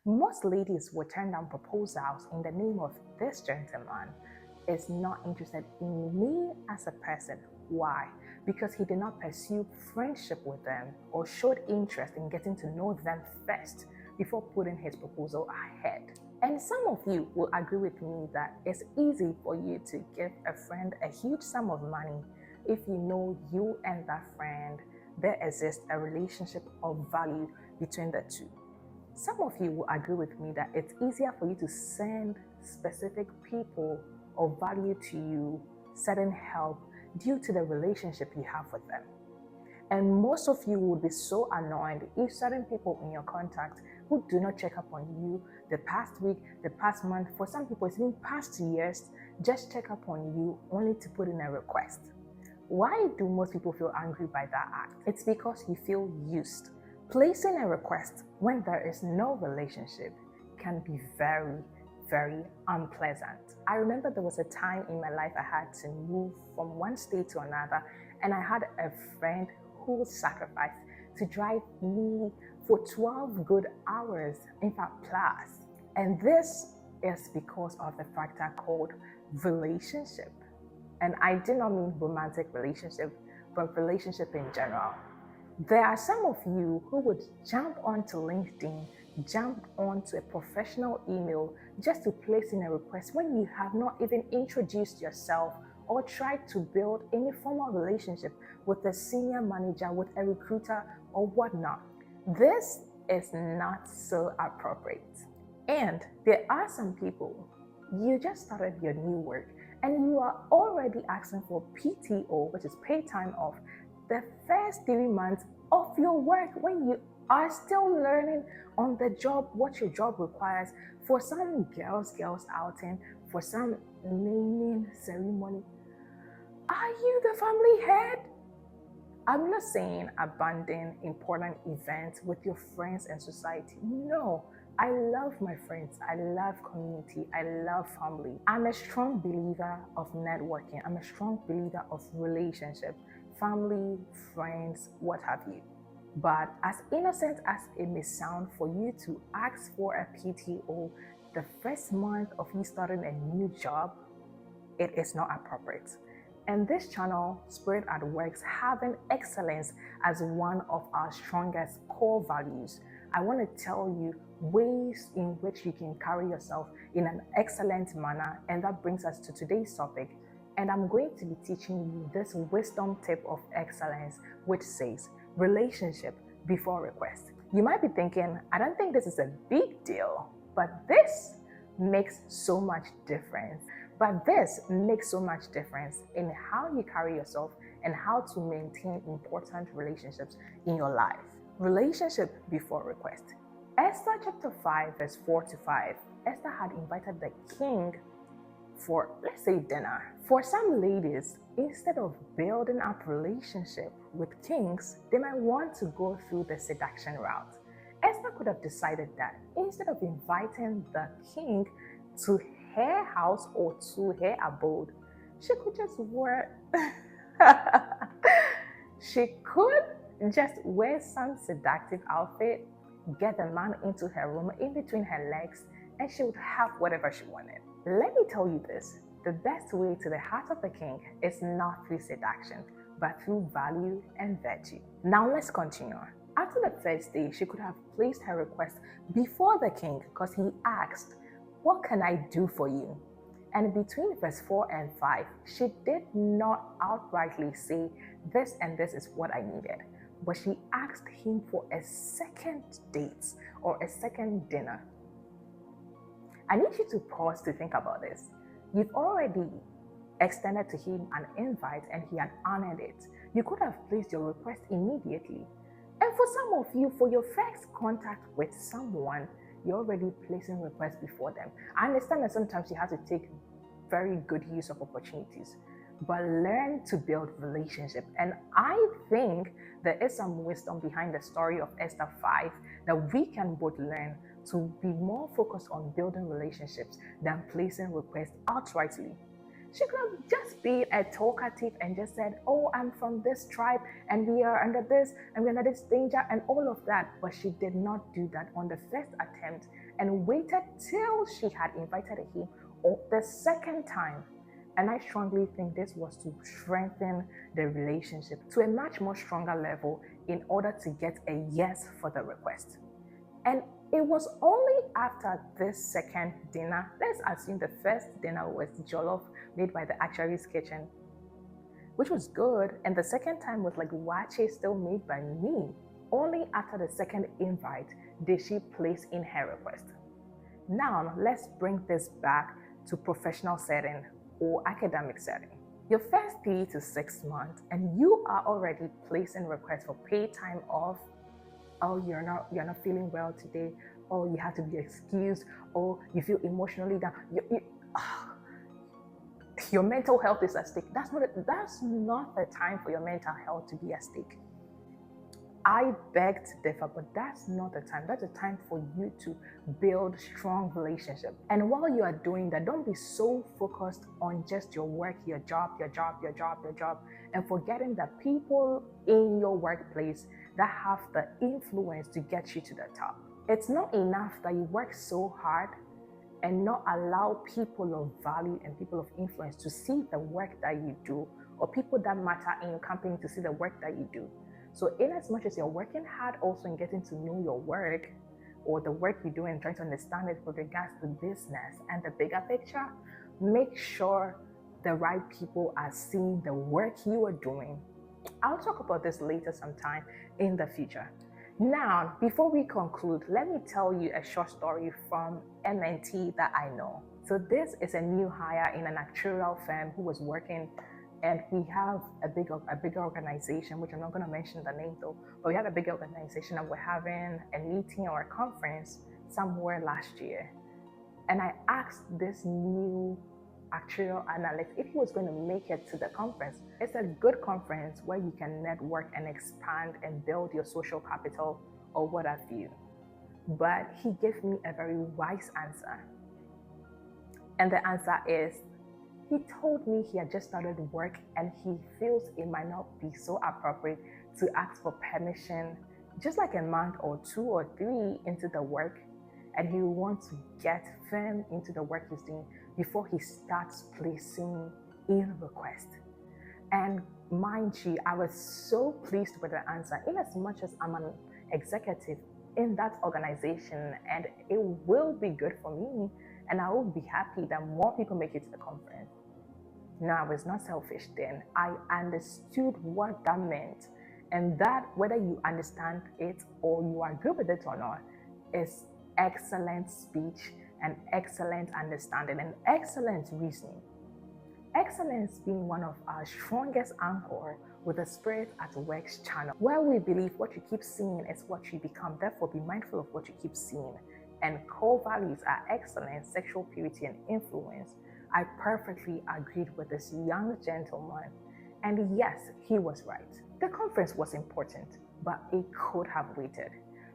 Most ladies will turn down proposals in the name of this gentleman is not interested in me as a person. Why? Because he did not pursue friendship with them or showed interest in getting to know them first before putting his proposal ahead. And some of you will agree with me that it's easy for you to give a friend a huge sum of money if you know you and that friend, there exists a relationship of value between the two. Some of you will agree with me that it's easier for you to send specific people of value to you certain help due to the relationship you have with them. And most of you would be so annoyed if certain people in your contact who do not check up on you the past week, the past month, for some people it's been past years, just check up on you only to put in a request. Why do most people feel angry by that act? It's because you feel used. Placing a request when there is no relationship can be very, very unpleasant. I remember there was a time in my life I had to move from one state to another, and I had a friend who sacrificed to drive me for 12 good hours, in fact plus. And this is because of the factor called relationship. And I do not mean romantic relationship, but relationship in general. There are some of you who would jump onto LinkedIn, jump onto a professional email just to place in a request when you have not even introduced yourself or tried to build any formal relationship with a senior manager, with a recruiter, or whatnot. This is not so appropriate. And there are some people, you just started your new work and you are already asking for PTO, which is paid time off, the first 3 months of your work when you are still learning on the job what your job requires. For some girls outing, for some naming ceremony. Are you the family head? I'm not saying abandon important events with your friends and society. No, I love my friends. I love community. I love family. I'm a strong believer of networking. I'm a strong believer of relationship, family, friends, what have you. But as innocent as it may sound for you to ask for a PTO the first month of you starting a new job, it is not appropriate. And this channel, Spirit at Works, having excellence as one of our strongest core values, I want to tell you ways in which you can carry yourself in an excellent manner. And that brings us to today's topic. And I'm going to be teaching you this wisdom tip of excellence, which says relationship before request. You might be thinking, I don't think this is a big deal, but this makes so much difference. But this makes so much difference in how you carry yourself and how to maintain important relationships in your life. Relationship before request. Esther chapter 5 verse 4 to 5. Esther had invited the king for, let's say, dinner. For some ladies, instead of building up relationship with kings, they might want to go through the seduction route. Esther could have decided that instead of inviting the king to her house or to her abode, she could just wear some seductive outfit, get the man into her room in between her legs, and she would have whatever she wanted. Let me tell you this, the best way to the heart of the king is not through seduction, but through value and virtue. Now let's continue. After the first day, she could have placed her request before the king because he asked, "What can I do for you?" And between verse 4 and 5, she did not outrightly say, "This and this is what I needed," but she asked him for a second date or a second dinner. I need you to pause to think about this. You've already extended to him an invite and he had honored it. You could have placed your request immediately. And for some of you, for your first contact with someone, you're already placing requests before them. I understand that sometimes you have to take very good use of opportunities, but learn to build relationship. And I think there is some wisdom behind the story of Esther 5 that we can both learn to be more focused on building relationships than placing requests outrightly. She could have just been a talkative and just said, oh, I'm from this tribe and we are under this and we're under this danger and all of that. But she did not do that on the first attempt and waited till she had invited him the second time. And I strongly think this was to strengthen the relationship to a much more stronger level in order to get a yes for the request. And it was only after this second dinner, let's assume the first dinner was jollof made by the actuary's kitchen, which was good, and the second time was like wache still made by me. Only after the second invite did she place in her request. Now, let's bring this back to professional setting or academic setting. Your first 3 to 6 months and you are already placing requests for paid time off. Oh, you're not feeling well today. Oh, you have to be excused. Oh, you feel emotionally down. Your mental health is at stake. That's not the time for your mental health to be at stake. I beg to differ, but that's not the time. That's the time for you to build strong relationship. And while you are doing that, don't be so focused on just your work, your job, and forgetting that people in your workplace that have the influence to get you to the top. It's not enough that you work so hard and not allow people of value and people of influence to see the work that you do, or people that matter in your company to see the work that you do. So in as much as you're working hard also in getting to know your work or the work you do and trying to understand it with regards to business and the bigger picture, make sure the right people are seeing the work you are doing. I'll talk about this later sometime in the future. Now, before we conclude, let me tell you a short story from MNT that I know. So this is a new hire in an actuarial firm who was working, and we have a bigger organization, which I'm not going to mention the name though, but we have a big organization and we're having a meeting or a conference somewhere last year. And I asked this new actuarial analyst if he was going to make it to the conference. It's a good conference where you can network and expand and build your social capital or what have you. But he gave me a very wise answer. And the answer is, he told me he had just started work and he feels it might not be so appropriate to ask for permission just like a month or 2 or 3 into the work, and he wants to get firm into the work he's doing before he starts placing in request. And mind you, I was so pleased with the answer, in as much as I'm an executive in that organization and it will be good for me and I will be happy that more people make it to the conference. Now, I was not selfish then. I understood what that meant, and that whether you understand it or you agree with it or not is excellent speech and excellent understanding and excellent reasoning. Excellence being one of our strongest anchor with the Spirit at Work's channel, where we believe what you keep seeing is what you become. Therefore, be mindful of what you keep seeing. And core values are excellence, sexual purity, and influence. I perfectly agreed with this young gentleman. And yes, he was right. The conference was important, but it could have waited.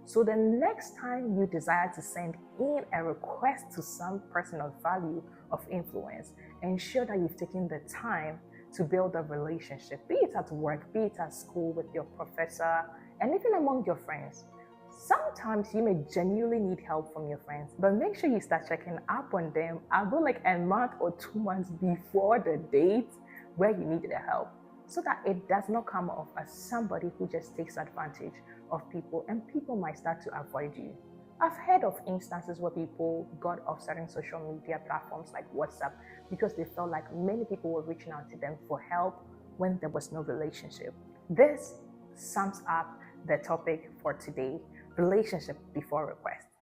So the next time you desire to send in a request to some person of value, of influence, ensure that you've taken the time to build a relationship, be it at work, be it at school with your professor, and even among your friends. Sometimes you may genuinely need help from your friends, but make sure you start checking up on them about like a month or 2 months before the date where you needed the help, so that it does not come off as somebody who just takes advantage of people and people might start to avoid you. I've heard of instances where people got off certain social media platforms like WhatsApp because they felt like many people were reaching out to them for help when there was no relationship. This sums up the topic for today: relationship before request.